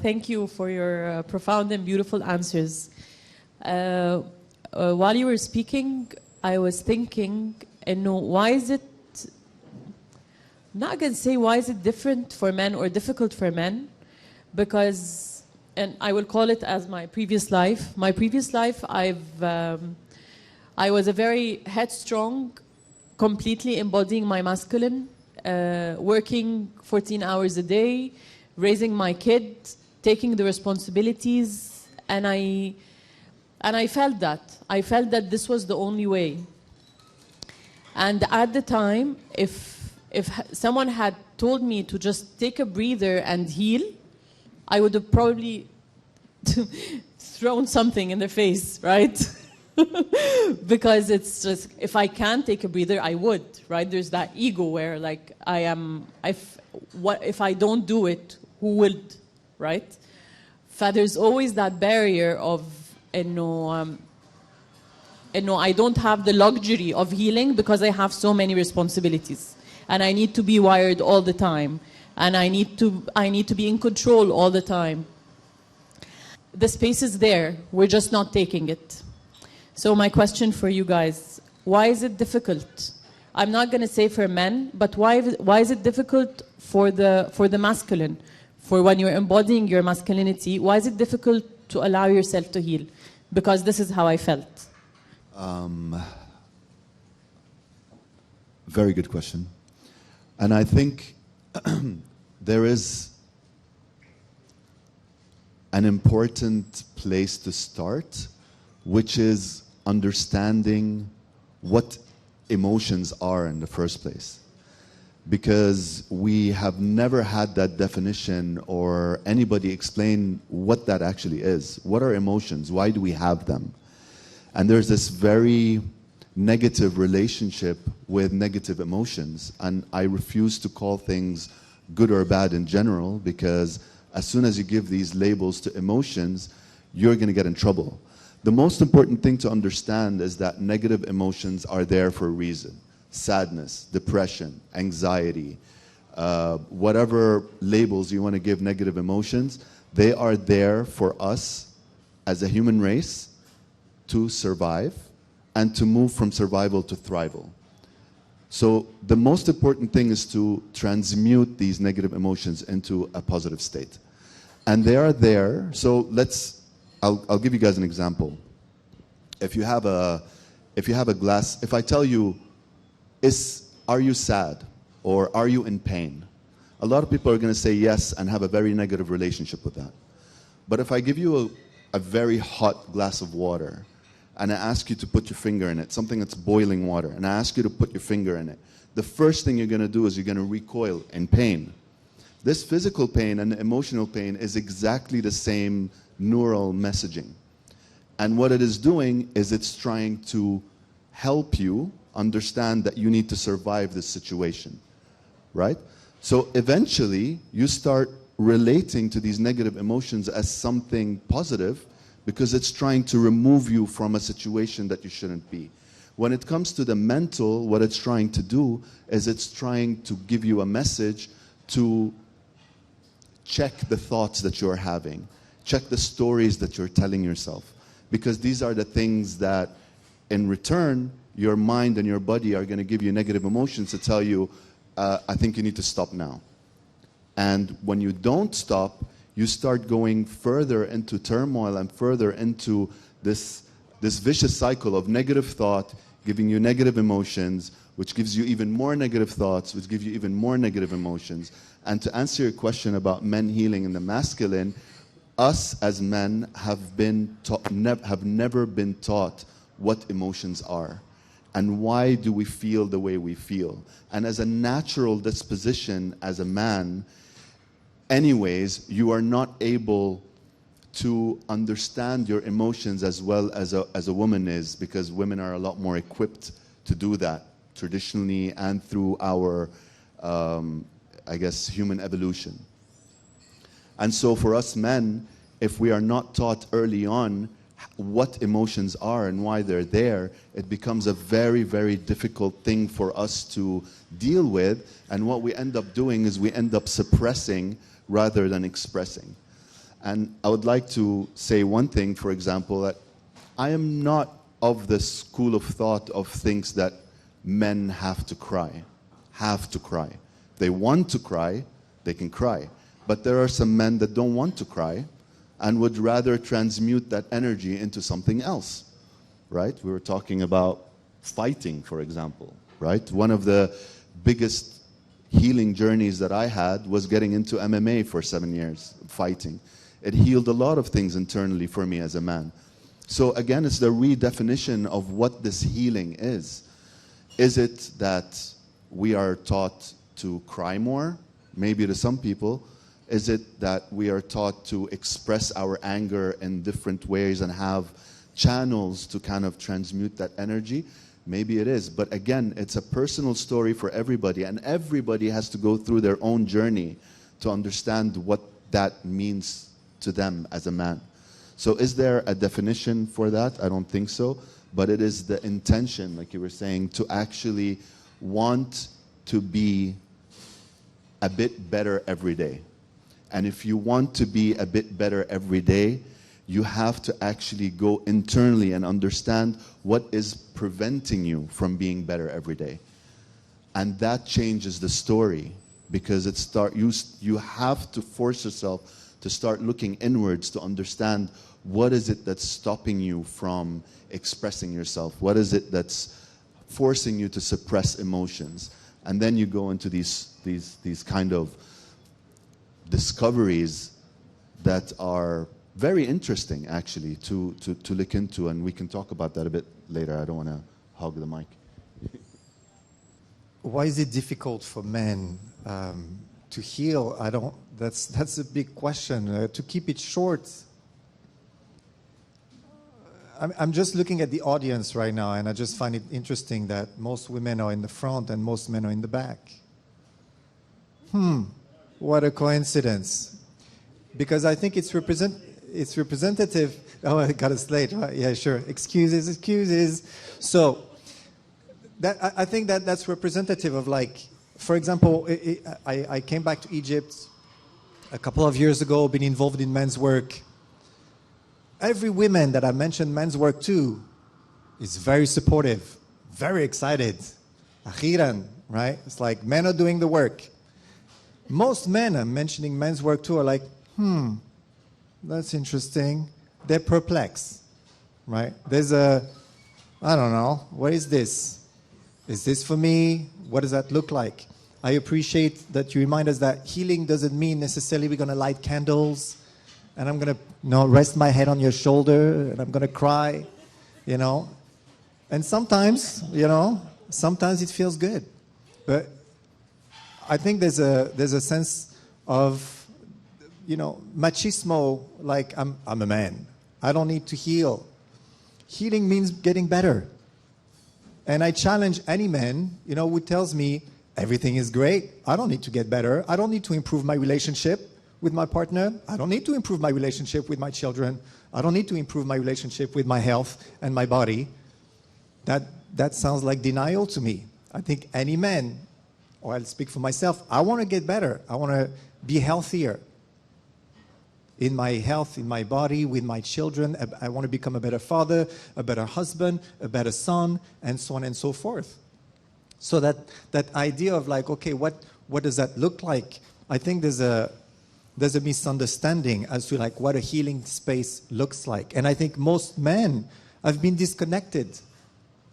thank you for your profound and beautiful answers. While you were speaking, I was thinking, why is it, I'm not going to say why is it different for men or difficult for men, because, and I will call it as my previous life. My previous life, I was a very headstrong, completely embodying my masculine, working 14 hours a day, raising my kid, taking the responsibilities, and I felt that. I felt that this was the only way. And at the time, if someone had told me to just take a breather and heal, I would have probably thrown something in their face, right? Because it's just, if I can't take a breather, I would, right? There's that ego where, like, if I don't do it, who would, right? So there's always that barrier of, I don't have the luxury of healing because I have so many responsibilities, and I need to be wired all the time, and I need to be in control all the time. The space is there, we're just not taking it. So my question for you guys, why is it difficult? I'm not going to say for men, but why is it difficult for the masculine? For when you're embodying your masculinity, why is it difficult to allow yourself to heal? Because this is how I felt. Very good question. And I think there is an important place to start, which is understanding what emotions are in the first place. Because we have never had that definition or anybody explain what that actually is. What are emotions? Why do we have them? And there's this very negative relationship with negative emotions. And I refuse to call things good or bad in general, because as soon as you give these labels to emotions, you're going to get in trouble. The most important thing to understand is that negative emotions are there for a reason. Sadness, depression, anxiety, whatever labels you want to give negative emotions, they are there for us as a human race to survive and to move from survival to thrival. So the most important thing is to transmute these negative emotions into a positive state. And they are there. So I'll give you guys an example. If you have a glass, if I tell you, are you sad or are you in pain? A lot of people are going to say yes and have a very negative relationship with that. But if I give you a very hot glass of water and I ask you to put your finger in it, something that's boiling water, and I ask you to put your finger in it, the first thing you're going to do is you're going to recoil in pain. This physical pain and emotional pain is exactly the same neural messaging. And what it is doing is it's trying to help you understand that you need to survive this situation, right? So eventually you start relating to these negative emotions as something positive because it's trying to remove you from a situation that you shouldn't be. When it comes to the mental, what it's trying to do is it's trying to give you a message to check the thoughts that you're having, check the stories that you're telling yourself, because these are the things that in return your mind and your body are going to give you negative emotions to tell you, I think you need to stop now. And when you don't stop, you start going further into turmoil and further into this vicious cycle of negative thought, giving you negative emotions, which gives you even more negative thoughts, which give you even more negative emotions. And to answer your question about men healing in the masculine, us as men have never been taught what emotions are. And why do we feel the way we feel? And as a natural disposition as a man, anyways, you are not able to understand your emotions as well as a woman is, because women are a lot more equipped to do that traditionally and through our, I guess, human evolution. And so for us men, if we are not taught early on what emotions are and why they're there, it becomes a very, very difficult thing for us to deal with. And what we end up doing is we end up suppressing rather than expressing. And I would like to say one thing, for example, that I am not of the school of thought of things that men have to cry. Have to cry. They want to cry, they can cry. But there are some men that don't want to cry and would rather transmute that energy into something else, right? We were talking about fighting, for example, right? One of the biggest healing journeys that I had was getting into MMA for 7 years, fighting. It healed a lot of things internally for me as a man. So again, it's the redefinition of what this healing is. Is it that we are taught to cry more? Maybe to some people. Is it that we are taught to express our anger in different ways and have channels to kind of transmute that energy? Maybe it is. But again, it's a personal story for everybody, and everybody has to go through their own journey to understand what that means to them as a man. So is there a definition for that? I don't think so. But it is the intention, like you were saying, to actually want to be a bit better every day. And if you want to be a bit better every day, you have to actually go internally and understand what is preventing you from being better every day. And that changes the story, because you have to force yourself to start looking inwards to understand what is it that's stopping you from expressing yourself? What is it that's forcing you to suppress emotions? And then you go into these kind of discoveries that are very interesting, actually, to look into, and we can talk about that a bit later. I don't want to hog the mic. Why is it difficult for men to heal? That's a big question. To keep it short, I'm just looking at the audience right now, and I just find it interesting that most women are in the front and most men are in the back. What a coincidence. Because I think it's representative. Oh, I got it late. Right? Yeah, sure. Excuses. So I think that's representative of, like, for example, I came back to Egypt a couple of years ago, been involved in men's work. Every woman that I mentioned men's work to is very supportive, very excited. Akhiran, right? It's like men are doing the work. Most men I'm mentioning men's work to are like, that's interesting. They're perplexed, right? There's I don't know, what is this? Is this for me? What does that look like? I appreciate that you remind us that healing doesn't mean necessarily we're going to light candles and I'm going to rest my head on your shoulder and I'm going to cry, And sometimes, sometimes it feels good. But I think there's a sense of, machismo, like I'm a man. I don't need to heal. Healing means getting better. And I challenge any man, who tells me everything is great. I don't need to get better. I don't need to improve my relationship with my partner. I don't need to improve my relationship with my children. I don't need to improve my relationship with my health and my body. That sounds like denial to me. I think any man, or I'll speak for myself, I want to get better. I want to be healthier in my health, in my body, with my children. I want to become a better father, a better husband, a better son, and so on and so forth. So that idea of like, okay, what does that look like? I think there's a misunderstanding as to like what a healing space looks like. And I think most men have been disconnected,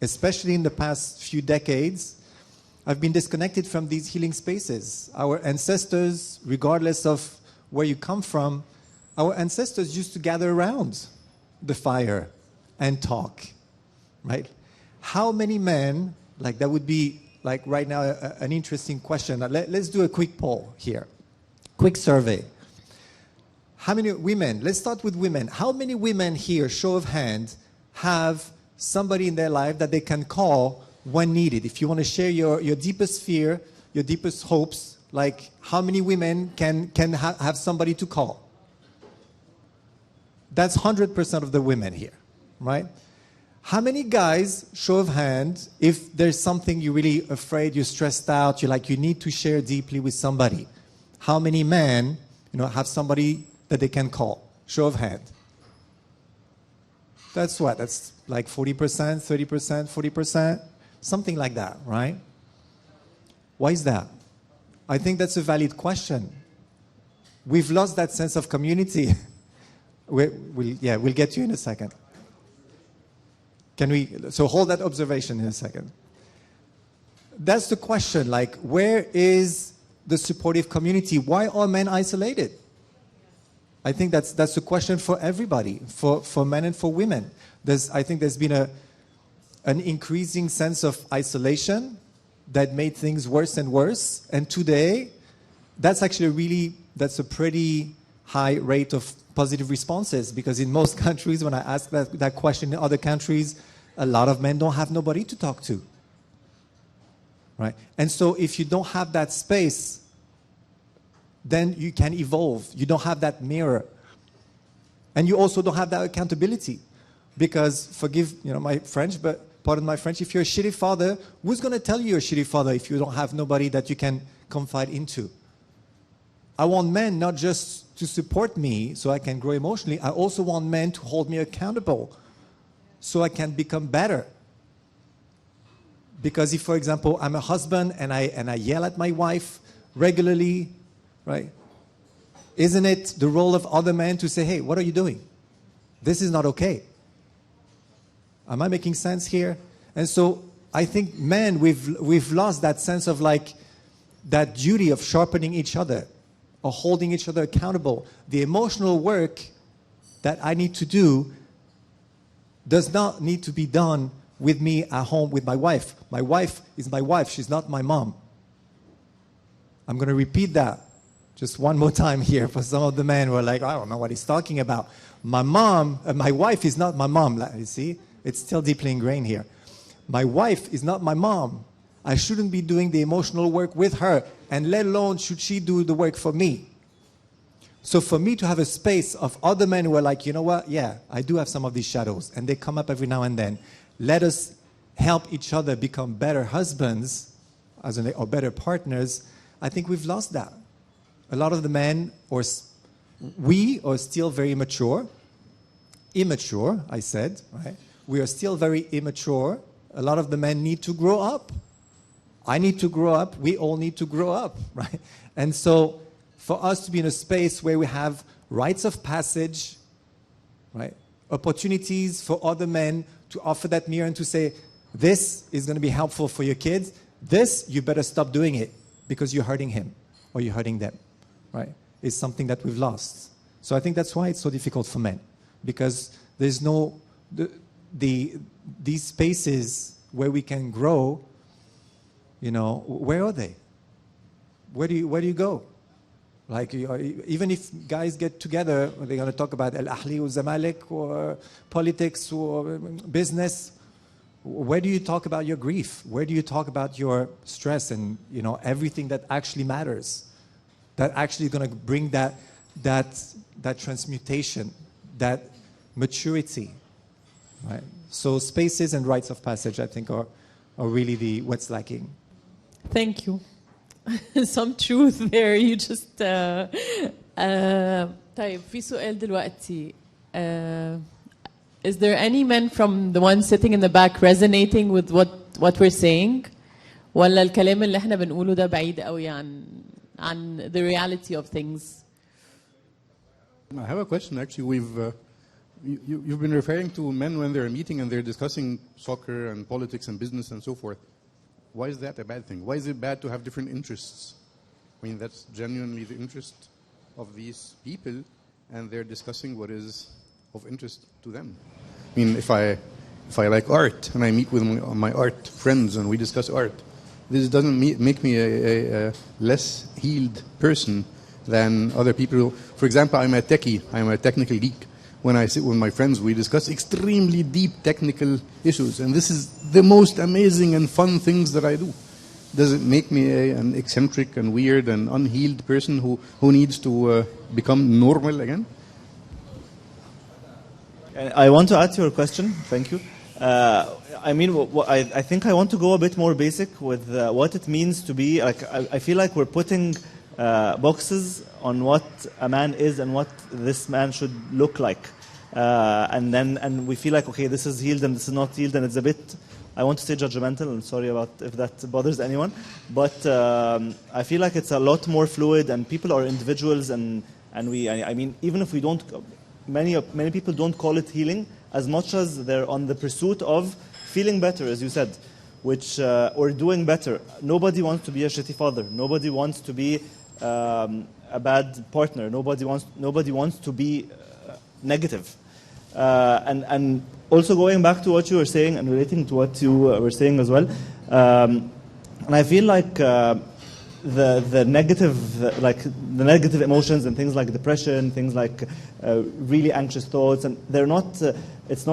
especially in the past few decades. I've been disconnected from these healing spaces. Our ancestors, regardless of where you come from, our ancestors used to gather around the fire and talk, right? How many men, like that would be like right now an interesting question. Let's do a quick poll here, quick survey. How many women, let's start with women. How many women here, show of hands, have somebody in their life that they can call when needed? If you want to share your deepest fear, your deepest hopes, like how many women can have somebody to call? That's 100% of the women here, right? How many guys, show of hands, if there's something you're really afraid, you're stressed out, you need to share deeply with somebody? How many men, have somebody that they can call? Show of hand. That's what? That's like 40%, 30%, 40%? Something like that, right? Why is that? I think that's a valid question. We've lost that sense of community. We'll get to you in a second. So hold that observation in a second. That's the question, like, where is the supportive community? Why are men isolated? I think that's the question for everybody, for men and for women. I think there's been an increasing sense of isolation that made things worse and worse. And today, that's actually that's a pretty high rate of positive responses, because in most countries, when I ask that question in other countries, a lot of men don't have nobody to talk to. Right? And so if you don't have that space, then you can evolve. You don't have that mirror. And you also don't have that accountability. Because, forgive my French, but pardon my French, if you're a shitty father, who's going to tell you you're a shitty father if you don't have nobody that you can confide into? I want men not just to support me so I can grow emotionally. I also want men to hold me accountable so I can become better. Because if, for example, I'm a husband and I yell at my wife regularly, right? Isn't it the role of other men to say, hey, what are you doing? This is not okay. Am I making sense here? And so I think men, we've lost that sense of like that duty of sharpening each other or holding each other accountable. The emotional work that I need to do does not need to be done with me at home with my wife. My wife is my wife. She's not my mom. I'm going to repeat that just one more time here for some of the men who are like, I don't know what he's talking about. My wife is not my mom. You see, it's still deeply ingrained here. My wife is not my mom. I shouldn't be doing the emotional work with her, and let alone should she do the work for me. So for me to have a space of other men who are like, you know what, yeah, I do have some of these shadows, and they come up every now and then. Let us help each other become better husbands or better partners. I think we've lost that. A lot of the men, we are still very immature, I said, right? We are still very immature. A lot of the men need to grow up. I need to grow up. We all need to grow up, right? And so for us to be in a space where we have rites of passage, right? Opportunities for other men to offer that mirror and to say, this is going to be helpful for your kids. This, you better stop doing it because you're hurting him or you're hurting them, right? It's something that we've lost. So I think that's why it's so difficult for men, because there's these spaces where we can grow, where are they? Where do you go? Like, even if guys get together, they're going to talk about Al-Ahli or Zamalek or politics or business. Where do you talk about your grief? Where do you talk about your stress and, everything that actually matters? That actually is going to bring that transmutation, that maturity, right? So spaces and rites of passage, I think, are really what's lacking. Thank you. Some truth there. You just طيب في سؤال دلوقتي. Is there any men from the one sitting in the back resonating with what we're saying? ولا الكلام اللي احنا بنقوله ده بعيد قوي عن the reality of things? I have a question actually. You've been referring to men when they're meeting and they're discussing soccer and politics and business and so forth. Why is that a bad thing? Why is it bad to have different interests? I mean, that's genuinely the interest of these people, and they're discussing what is of interest to them. I mean, if I like art and I meet with my art friends and we discuss art, this doesn't make me a less healed person than other people. For example, I'm a techie. I'm a technical geek. When I sit with my friends, we discuss extremely deep technical issues. And this is the most amazing and fun things that I do. Does it make me an eccentric and weird and unhealed person who needs to become normal again? I want to add to your question. Thank you. I think I want to go a bit more basic with what it means to be, like, I feel like we're putting boxes on what a man is and what this man should look like. And we feel like, okay, this is healed and this is not healed, and it's a bit, I want to say judgmental. I'm sorry about if that bothers anyone, but I feel like it's a lot more fluid, and people are individuals, and I mean, even if we don't, many people don't call it healing as much as they're on the pursuit of feeling better, as you said, which or doing better. Nobody wants to be a shitty father. Nobody wants to be a bad partner. Nobody wants to be negative. And also going back to what you were saying and relating to what you were saying as well, and I feel like the negative emotions and things like depression, things like really anxious thoughts, and they're not. It's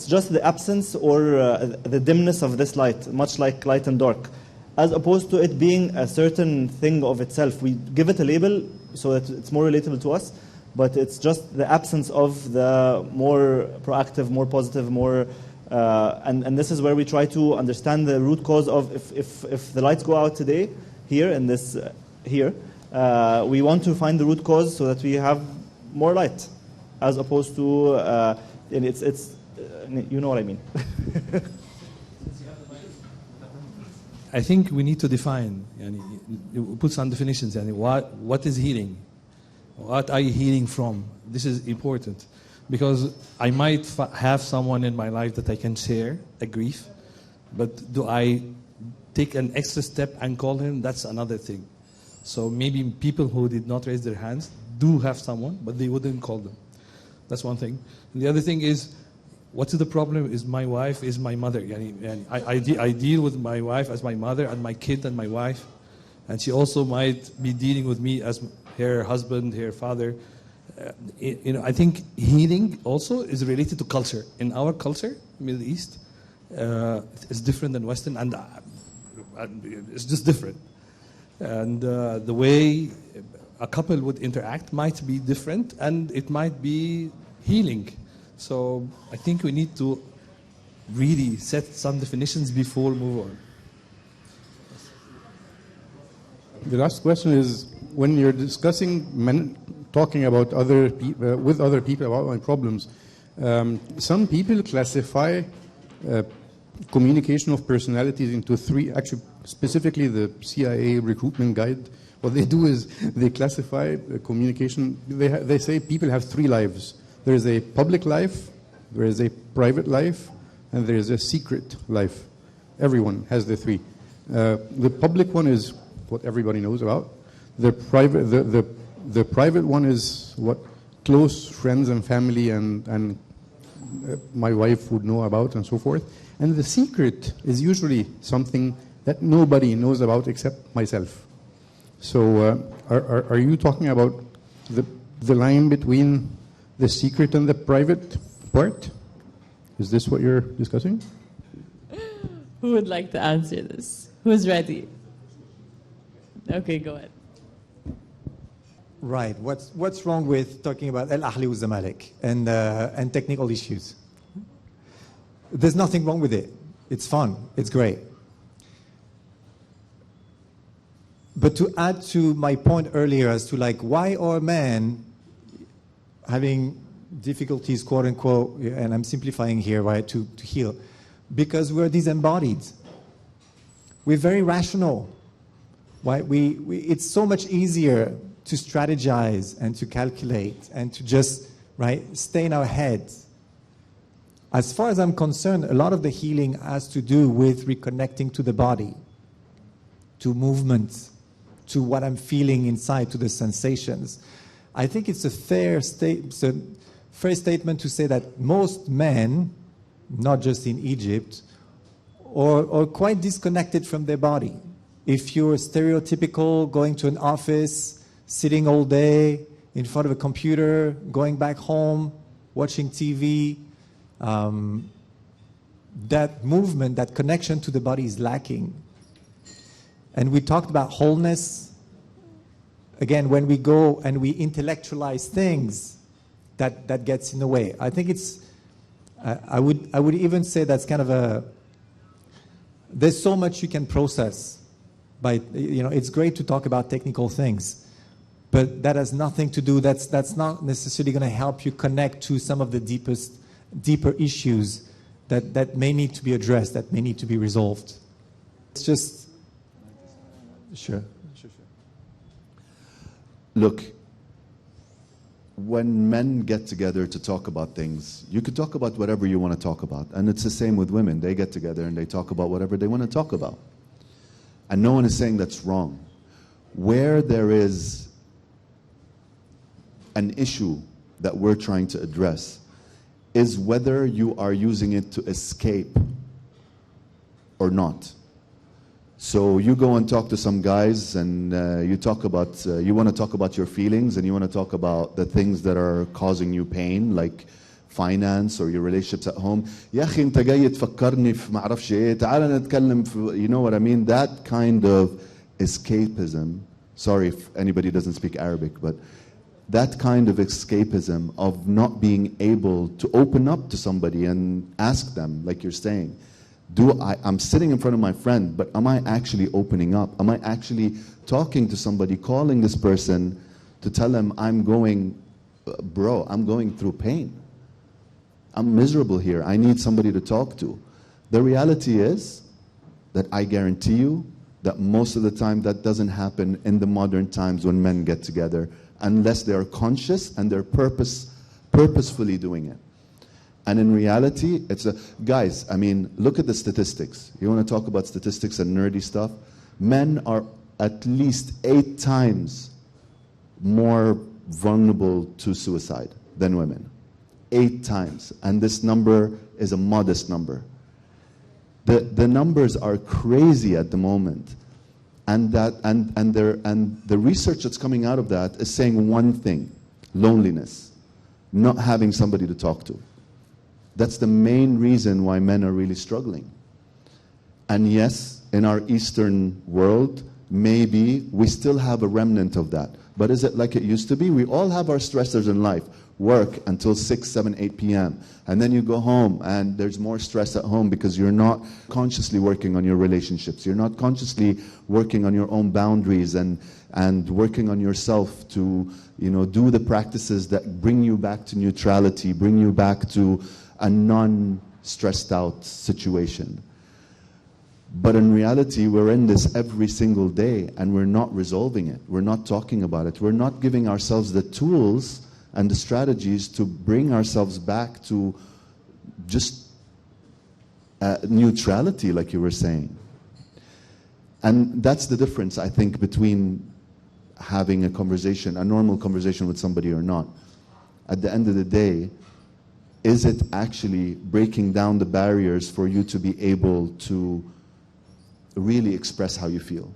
just the absence or the dimness of this light, much like light and dark, as opposed to it being a certain thing of itself. We give it a label so that it's more relatable to us. But it's just the absence of the more proactive, more positive, more, and this is where we try to understand the root cause of if the lights go out today, here in this here, we want to find the root cause so that we have more light, as opposed to, and it's you know what I mean. I think we need to define, put some definitions. What is healing? What are you healing from? This is important, because I might have someone in my life that I can share a grief, but do I take an extra step and call him? That's another thing. So maybe people who did not raise their hands do have someone, but they wouldn't call them. That's one thing. And the other thing is, what's the problem is my wife is my mother. I deal with my wife as my mother and my kid and my wife, and she also might be dealing with me as her husband, her father. I think healing also is related to culture. In our culture, Middle East, it's different than Western, and it's just different. And the way a couple would interact might be different, and it might be healing. So I think we need to really set some definitions before we move on. The last question is, when you're discussing talking about with other people about my problems, some people classify communication of personalities into three. Actually, specifically the CIA recruitment guide, what they do is they classify communication. They say people have three lives. There is a public life, there is a private life, and there is a secret life. Everyone has the three. The public one is what everybody knows about. The private one is what close friends and family and my wife would know about, and so forth. And the secret is usually something that nobody knows about except myself. So are you talking about the line between the secret and the private part? Is this what you're discussing? Who would like to answer this? Who's ready? Okay, go ahead. Right. What's wrong with talking about Al Ahli wa Zamalek and technical issues? There's nothing wrong with it. It's fun. It's great. But to add to my point earlier as to why are men having difficulties, quote unquote, and I'm simplifying here, right, to heal? Because we're disembodied. We're very rational. Right? It's so much easier to strategize and to calculate and to just stay in our heads. As far as I'm concerned, a lot of the healing has to do with reconnecting to the body, to movements, to what I'm feeling inside, to the sensations. I think it's a fair statement to say that most men, not just in Egypt, are quite disconnected from their body. If you're stereotypical, going to an office, sitting all day in front of a computer, going back home, watching TV, that movement, that connection to the body is lacking. And we talked about wholeness. Again, when we go and we intellectualize things, that gets in the way. I think it's, I would even say that's kind of there's so much you can process by, it's great to talk about technical things, but that has nothing to do, that's not necessarily going to help you connect to some of the deeper issues that may need to be addressed, that may need to be resolved. It's just, sure. Look, when men get together to talk about things, you could talk about whatever you want to talk about. And it's the same with women. They get together and they talk about whatever they want to talk about. And no one is saying that's wrong. Where there is an issue that we're trying to address is whether you are using it to escape or not. So you go and talk to some guys and you talk about, you want to talk about your feelings and you want to talk about the things that are causing you pain, like finance or your relationships at home. يا أخي أنت جاي تفكرني في ما أعرفش إيه، تعال نتكلم في, you know what I mean? That kind of escapism, sorry if anybody doesn't speak Arabic, but that kind of escapism of not being able to open up to somebody and ask them, like you're saying, I'm sitting in front of my friend, but am I actually opening up? Am I actually talking to somebody, calling this person to tell him I'm going through pain. I'm miserable here. I need somebody to talk to. The reality is that I guarantee you that most of the time that doesn't happen in the modern times when men get together, unless they are conscious and they're purposefully doing it. And in reality, guys, I mean, look at the statistics. You want to talk about statistics and nerdy stuff? Men are at least 8 times more vulnerable to suicide than women. 8 times. And this number is a modest number. The numbers are crazy at the moment. And the research that's coming out of that is saying one thing: loneliness, not having somebody to talk to. That's the main reason why men are really struggling. And yes, in our Eastern world, maybe we still have a remnant of that. But is it like it used to be? We all have our stressors in life. Work until 6, 7, 8 p.m. And then you go home and there's more stress at home because you're not consciously working on your relationships. You're not consciously working on your own boundaries and working on yourself to, do the practices that bring you back to neutrality, bring you back to a non-stressed out situation. But in reality, we're in this every single day and we're not resolving it. We're not talking about it. We're not giving ourselves the tools and the strategies to bring ourselves back to just neutrality, like you were saying. And that's the difference, I think, between having a conversation, a normal conversation with somebody or not. At the end of the day, is it actually breaking down the barriers for you to be able to really express how you feel?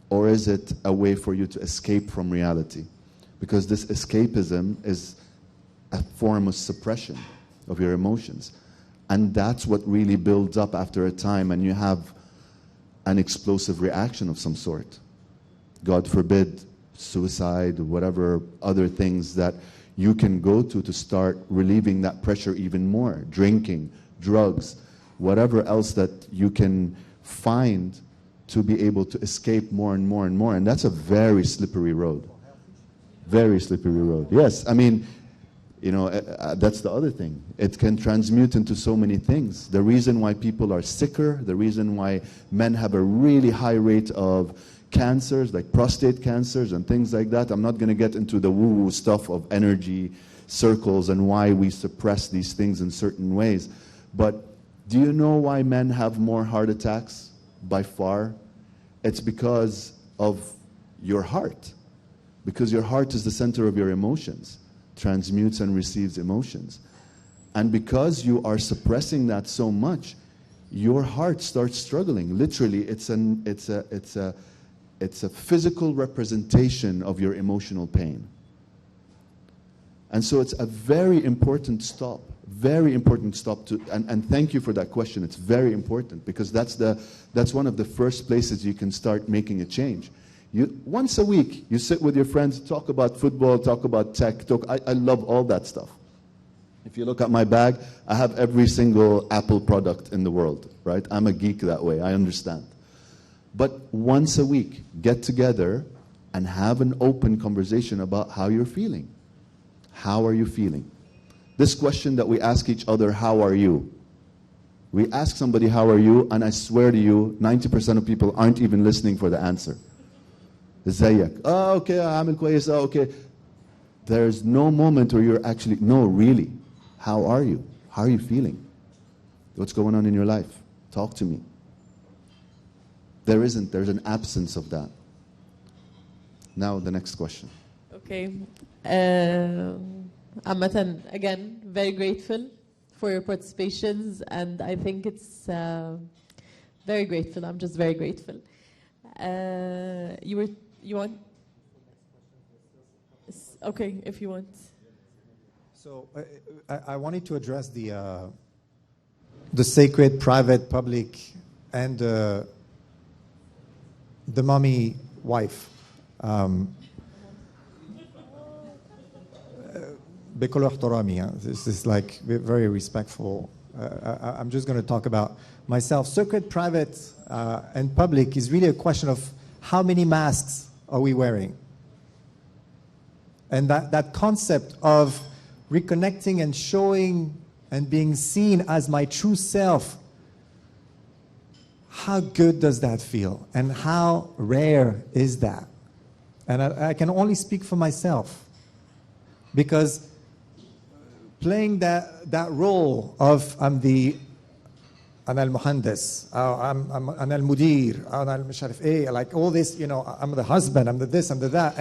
Or is it a way for you to escape from reality? Because this escapism is a form of suppression of your emotions. And that's what really builds up after a time, and you have an explosive reaction of some sort. God forbid, suicide, whatever other things that you can go to start relieving that pressure even more. Drinking, drugs, whatever else that you can find to be able to escape more and more and more. And that's a very slippery road. Very slippery road. Yes, I mean, that's the other thing. It can transmute into so many things. The reason why people are sicker, the reason why men have a really high rate of cancers, like prostate cancers and things like that. I'm not going to get into the woo-woo stuff of energy circles and why we suppress these things in certain ways. But do you know why men have more heart attacks by far? It's because of your heart. Because your heart is the center of your emotions, transmutes and receives emotions. And because you are suppressing that so much, your heart starts struggling. Literally, it's a physical representation of your emotional pain. And so it's a very important stop to, and thank you for that question. It's very important because that's one of the first places you can start making a change. Once a week, you sit with your friends, talk about football, talk about tech, I love all that stuff. If you look at my bag, I have every single Apple product in the world, right? I'm a geek that way, I understand. But once a week, get together and have an open conversation about how you're feeling. How are you feeling? This question that we ask each other, how are you? We ask somebody, how are you? And I swear to you, 90% of people aren't even listening for the answer. ازيك? Oh, okay, عامل كويس, oh, okay. There's no moment where you're actually, no, really, how are you? How are you feeling? What's going on in your life? Talk to me. There's an absence of that. Now the next question. Okay. Amatan, again, very grateful for your participations, and I think it's very grateful. I'm just very grateful. You want? Okay, if you want. So I wanted to address the sacred, private, public, and the mommy wife. بكل احترامي, this is like very respectful. I'm just going to talk about myself. Sacred, private, and public is really a question of how many masks are we wearing? And that concept of reconnecting and showing and being seen as my true self, how good does that feel? And how rare is that? And I can only speak for myself. Because playing that role of أنا المهندس, أنا المدير, أنا مش عارف إيه, like all this, you know, I'm the husband, I'm the this, I'm the that,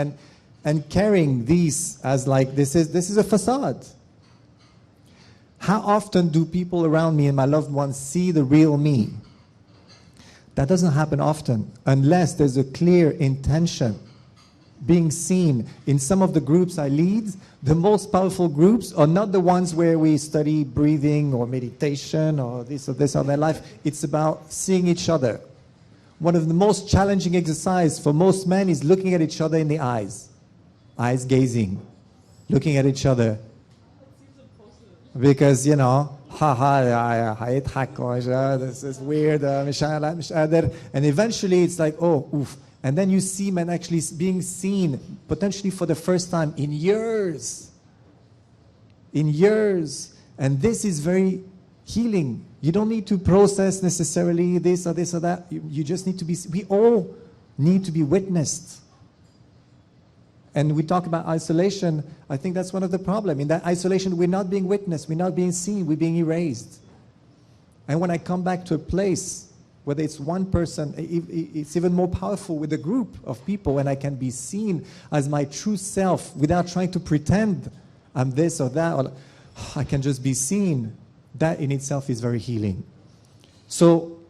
and carrying these as like this is a facade. How often do people around me and my loved ones see the real me? That doesn't happen often unless there's a clear intention being seen. In some of the groups I lead, the most powerful groups are not the ones where we study breathing or meditation or this or that life. It's about seeing each other. One of the most challenging exercises for most men is looking at each other in the eyes. Eyes gazing. Looking at each other. Because, you know, this is weird, and eventually it's like, oh, oof. And then you see men actually being seen, potentially for the first time in years. In years. And this is very healing. You don't need to process necessarily this or that. You just need to be, we all need to be witnessed. And we talk about isolation. I think that's one of the problems. In that isolation, we're not being witnessed. We're not being seen. We're being erased. And when I come back to a place, whether it's one person, it's even more powerful with a group of people when I can be seen as my true self without trying to pretend I'm this or that. Or I can just be seen. That in itself is very healing. So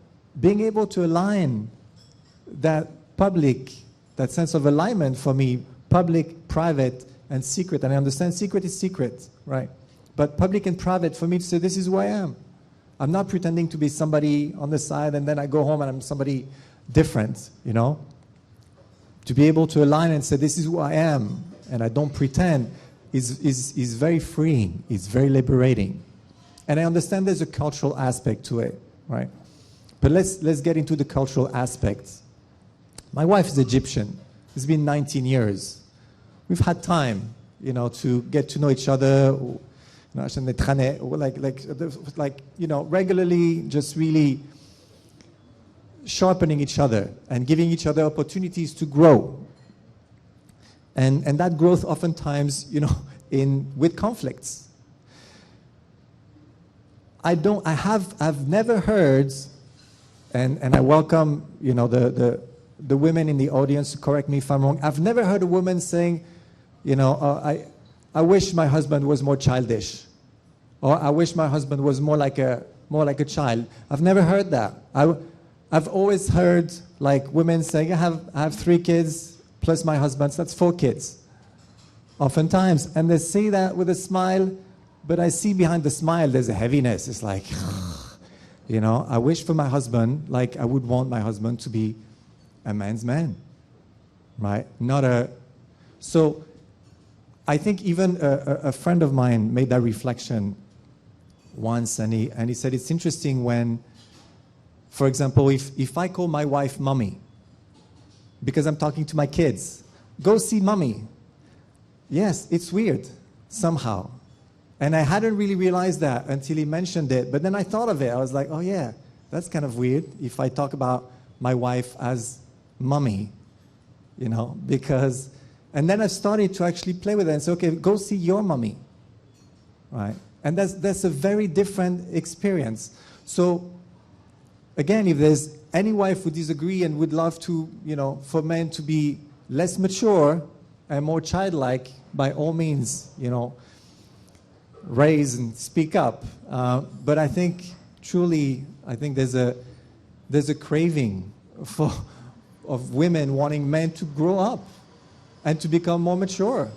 being able to align that public, that sense of alignment for me, public, private, and secret. And I understand secret is secret, right? But public and private, for me to say, this is who I am. I'm not pretending to be somebody on the side and then I go home and I'm somebody different, you know? To be able to align and say, this is who I am, and I don't pretend, is very freeing. It's very liberating. And I understand there's a cultural aspect to it, right? But let's get into the cultural aspects. My wife is Egyptian. It's been 19 years. We've had time, you know, to get to know each other, like, you know, regularly just really sharpening each other and giving each other opportunities to grow. And that growth oftentimes, you know, with conflicts. I've never heard, and I welcome, you know, the women in the audience to correct me if I'm wrong. I've never heard a woman saying, you know, I wish my husband was more childish, or I wish my husband was more like a child. I've never heard that. I've always heard like women saying, I have 3 kids plus my husband, so that's 4 kids. Oftentimes, and they say that with a smile, but I see behind the smile there's a heaviness. It's like, you know, I wish for my husband, like I would want my husband to be a man's man, right? So I think even a friend of mine made that reflection once, and he said it's interesting when, for example, if I call my wife mommy, because I'm talking to my kids. Go see mommy. Yes, it's weird somehow. And I hadn't really realized that until he mentioned it. But then I thought of it. I was like, oh yeah, that's kind of weird if I talk about my wife as mommy, you know, because, and then I started to actually play with it and say, okay, go see your mommy, right? And that's a very different experience. So again, if there's any wife who disagree and would love to, you know, for men to be less mature and more childlike, by all means, you know, raise and speak up. But I think truly, I think there's a craving of women wanting men to grow up and to become more mature